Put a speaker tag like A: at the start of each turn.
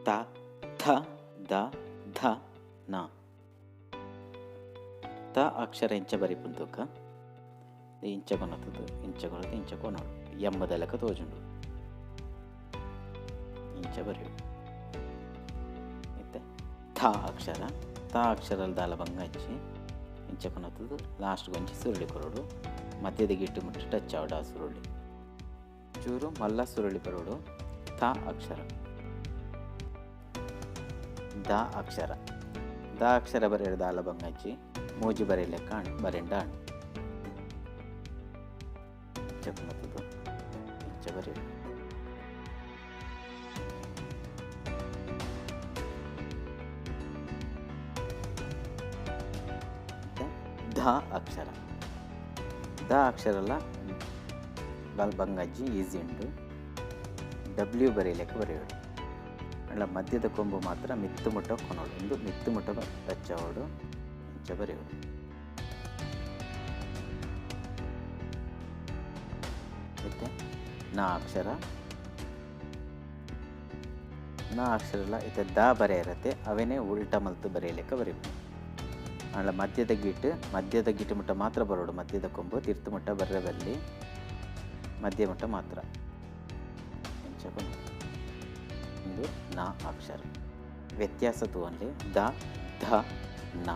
A: ತ ಥ ದ ಧ ನ. ತ ಅಕ್ಷರ ಇಂಚ ಬರಿ ಪುಂತುಕ ಇಂಚಕೊನತ್ತದು ಇಂಚಕೊನದು ಇಂಚಕೊನೋಡು ಎಂಬದೆಲಕ ತೋಜುಂಡು ಇಂಚ ಬರೆಯುಡು. ಮತ್ತೆ ಥ ಅಕ್ಷರ, ತ ಅಕ್ಷರ ದಾಲ ಬಂಗ ಹಚ್ಚಿ ಇಂಚಕೊನತ್ತದು ಲಾಸ್ಟ್ ಗೊಂಚಿ ಸುರುಳಿ ಕೊರೋಡು ಮಧ್ಯದ ಗಿಟ್ಟು ಮುಟ್ಟಿ ಟಚ್ ಆವಡು ಆ ಸುರುಳಿ ಚೂರು ಮಲ್ಲ ಸುರುಳಿ ಬರೋಡು. ಥ ಅಕ್ಷರ, ದ ಅಕ್ಷರ, ದ ಅಕ್ಷರ ಬರೆಯಡು ದಾಲ ಬಂಗ ಹಚ್ಚಿ ಮೂಜಿ ಬರೆಯಲೆಕ್ಕ ಬರೆಂಡ ಹಣ್ಣು ಇಂಚಕೊನತ್ತದು ಇಂಚ ಬರೆಯುಡು. ಧ ಅಕ್ಷರ, ದ ಅಕ್ಷರಲ್ಲ ಬಂಗಜ್ಜಿ ಈಸಿ ಉಂಟು. ಡಬ್ಲ್ಯೂ ಬರೀಲಿಕ್ಕೆ ಬರೆಯೋಡು ಅಲ್ಲ ಮಧ್ಯದ ಕೊಂಬು ಮಾತ್ರ ಮಿತ್ತು ಮುಟ್ಟ ಕೊನೋಡು ಒಂದು ಮಿತ್ತು ಮುಟ್ಟ ಟಚ್ ಆವೋಡು ಇಂಚ ಬರೆಯೋಡು. ಮತ್ತೆ ನ ಅಕ್ಷರ, ನ ಅಕ್ಷರಲ್ಲ ಇತ್ತೆ ದ ಬರೆಯಿರತ್ತೆ ಅವೇನೇ ಉಲ್ಟ ಮಲ್ತು ಬರೆಯಲಿಕ್ಕೆ ಬರೀಬೇಕು. ಅಲ್ಲ ಮಧ್ಯದ ಗಿಟ್ಟು ಮುಟ್ಟ ಮಾತ್ರ ಬರೋಡು ಮಧ್ಯದ ಕೊಂಬು ತೀರ್ಥ ಮುಟ್ಟ ಬರ್ರದಲ್ಲಿ ಮಧ್ಯ ಮುಟ್ಟ ಮಾತ್ರ ಇದು ನ ಅಕ್ಷರ. ವ್ಯತ್ಯಾಸ ತೋನ್ಲಿ ದ ಧ ನ.